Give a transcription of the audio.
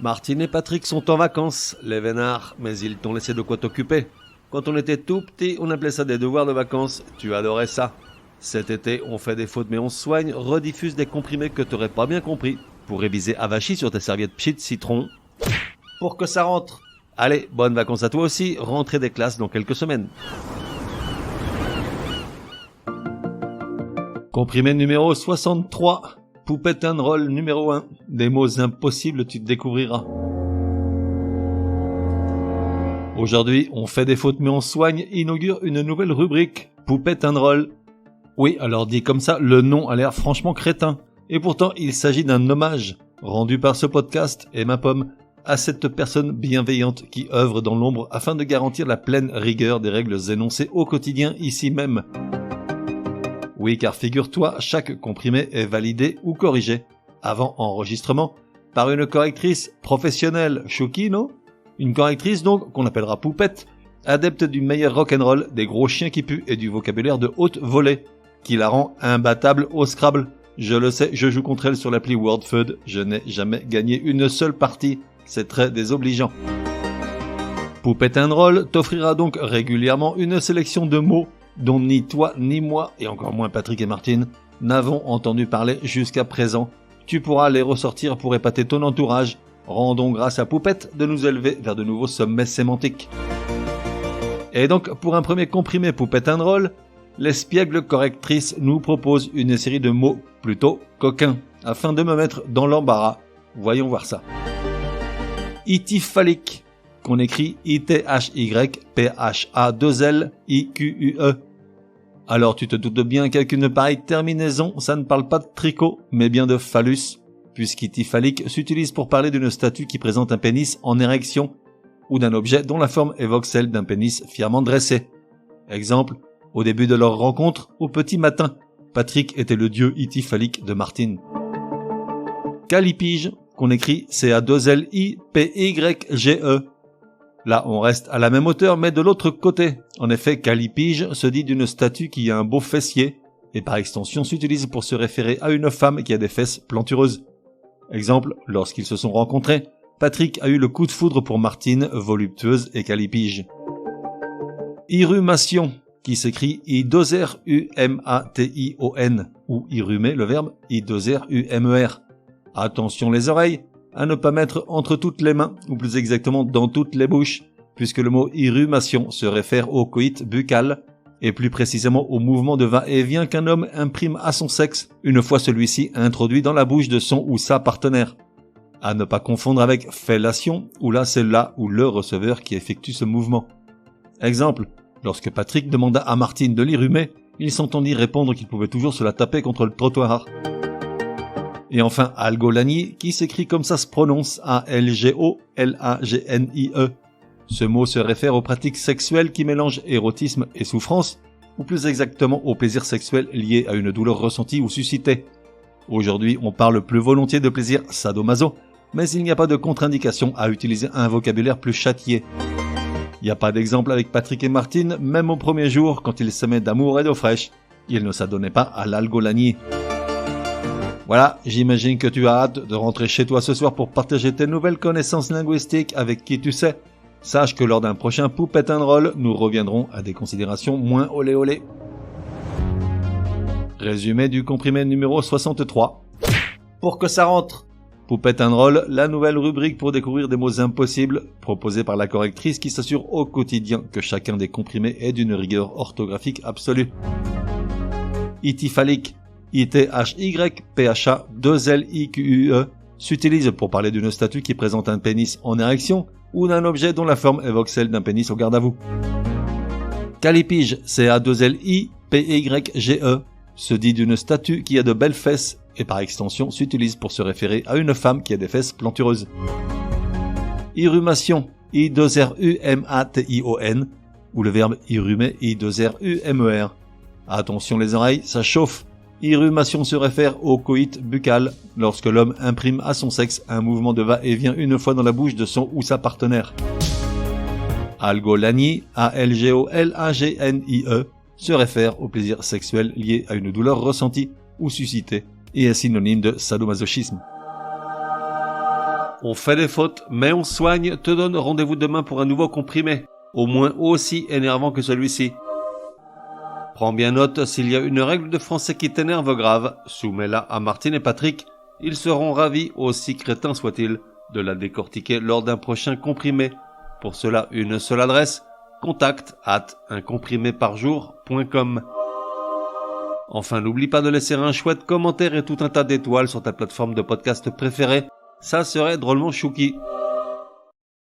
Martine et Patrick sont en vacances, les vénards, mais ils t'ont laissé de quoi t'occuper. Quand on était tout petit, on appelait ça des devoirs de vacances, tu adorais ça. Cet été, on fait des fautes mais on se soigne, rediffuse des comprimés que t'aurais pas bien compris, pour réviser avachi sur tes serviettes pchit citron, pour que ça rentre. Allez, bonnes vacances à toi aussi, rentrée des classes dans quelques semaines. Comprimé numéro 63, Poupette and Roll numéro 1, des mots impossibles tu te découvriras. Aujourd'hui, on fait des fautes mais on soigne, inaugure une nouvelle rubrique, Poupette and Roll. Oui, alors dit comme ça, le nom a l'air franchement crétin. Et pourtant, il s'agit d'un hommage, rendu par ce podcast et ma pomme, à cette personne bienveillante qui œuvre dans l'ombre afin de garantir la pleine rigueur des règles énoncées au quotidien ici même. Oui, car figure-toi, chaque comprimé est validé ou corrigé, avant enregistrement, par une correctrice professionnelle, chouki, non ? Une correctrice donc, qu'on appellera Poupette, adepte du meilleur rock'n'roll, des gros chiens qui puent et du vocabulaire de haute volée, qui la rend imbattable au Scrabble. Je le sais, je joue contre elle sur l'appli WordFeud, je n'ai jamais gagné une seule partie, c'est très désobligeant. Poupette and Roll t'offrira donc régulièrement une sélection de mots dont ni toi ni moi, et encore moins Patrick et Martine, n'avons entendu parler jusqu'à présent. Tu pourras les ressortir pour épater ton entourage. Rendons grâce à Poupette de nous élever vers de nouveaux sommets sémantiques. Et donc, pour un premier comprimé Poupette and Roll, l'espiègle correctrice nous propose une série de mots plutôt coquins, afin de me mettre dans l'embarras. Voyons voir ça. Ityphalique, qu'on écrit I-T-H-Y-P-H-A-2-L-I-Q-U-E. Alors tu te doutes bien qu'avec une pareille terminaison, ça ne parle pas de tricot, mais bien de phallus, puisqu'ityphalique s'utilise pour parler d'une statue qui présente un pénis en érection, ou d'un objet dont la forme évoque celle d'un pénis fièrement dressé. Exemple, au début de leur rencontre, au petit matin, Patrick était le dieu ityphalique de Martine. Callipyge, qu'on écrit C-A-2-L-I-P-Y-G-E. Là, on reste à la même hauteur, mais de l'autre côté. En effet, callipyge se dit d'une statue qui a un beau fessier, et par extension s'utilise pour se référer à une femme qui a des fesses plantureuses. Exemple, lorsqu'ils se sont rencontrés, Patrick a eu le coup de foudre pour Martine, voluptueuse et callipyge. Irrumation, qui s'écrit I-2-R-U-M-A-T-I-O-N, ou irrumer, le verbe I-2-R-U-M-E-R. Attention les oreilles, à ne pas mettre entre toutes les mains, ou plus exactement dans toutes les bouches, puisque le mot irrumation se réfère au coït buccal, et plus précisément au mouvement de va-et-vient qu'un homme imprime à son sexe, une fois celui-ci introduit dans la bouche de son ou sa partenaire. À ne pas confondre avec fellation, où là c'est là ou le receveur qui effectue ce mouvement. Exemple, lorsque Patrick demanda à Martine de l'irrumer, il s'entendit répondre qu'il pouvait toujours se la taper contre le trottoir. Et enfin, algolanie, qui s'écrit comme ça se prononce, A-L-G-O-L-A-G-N-I-E. Ce mot se réfère aux pratiques sexuelles qui mélangent érotisme et souffrance, ou plus exactement au plaisir sexuel lié à une douleur ressentie ou suscitée. Aujourd'hui, on parle plus volontiers de plaisir sadomaso, mais il n'y a pas de contre-indication à utiliser un vocabulaire plus châtié. Il n'y a pas d'exemple avec Patrick et Martine, même au premier jour, quand ils s'aimaient d'amour et d'eau fraîche. Ils ne s'adonnaient pas à l'algolanie. Voilà, j'imagine que tu as hâte de rentrer chez toi ce soir pour partager tes nouvelles connaissances linguistiques avec qui tu sais. Sache que lors d'un prochain Poupette and Roll, nous reviendrons à des considérations moins olé olé. Résumé du comprimé numéro 63. Pour que ça rentre. Poupette and Roll, la nouvelle rubrique pour découvrir des mots impossibles, proposée par la correctrice qui s'assure au quotidien que chacun des comprimés est d'une rigueur orthographique absolue. Ityphalique, I-T-H-Y-P-H-A-2-L-I-Q-U-E, s'utilise pour parler d'une statue qui présente un pénis en érection ou d'un objet dont la forme évoque celle d'un pénis au garde à vous. Callipyge, C-A-2-L-I-P-Y-G-E, se dit d'une statue qui a de belles fesses et par extension s'utilise pour se référer à une femme qui a des fesses plantureuses. Irrumation, I-2-R-U-M-A-T-I-O-N, ou le verbe irrumer, I-2-R-U-M-E-R. Attention les oreilles, ça chauffe. Irrumation se réfère au coït buccal, lorsque l'homme imprime à son sexe un mouvement de va-et-vient une fois dans la bouche de son ou sa partenaire. Algolanie, A-L-G-O-L-A-G-N-I-E, se réfère au plaisir sexuel lié à une douleur ressentie ou suscitée, et est synonyme de sadomasochisme. On fait des fautes, mais on soigne, te donne rendez-vous demain pour un nouveau comprimé, au moins aussi énervant que celui-ci. Prends bien note, s'il y a une règle de français qui t'énerve grave, soumets-la à Martine et Patrick, ils seront ravis, aussi crétins soient-ils, de la décortiquer lors d'un prochain comprimé. Pour cela, une seule adresse, contact@uncompriméparjour.com. Enfin, n'oublie pas de laisser un chouette commentaire et tout un tas d'étoiles sur ta plateforme de podcast préférée, ça serait drôlement chouki.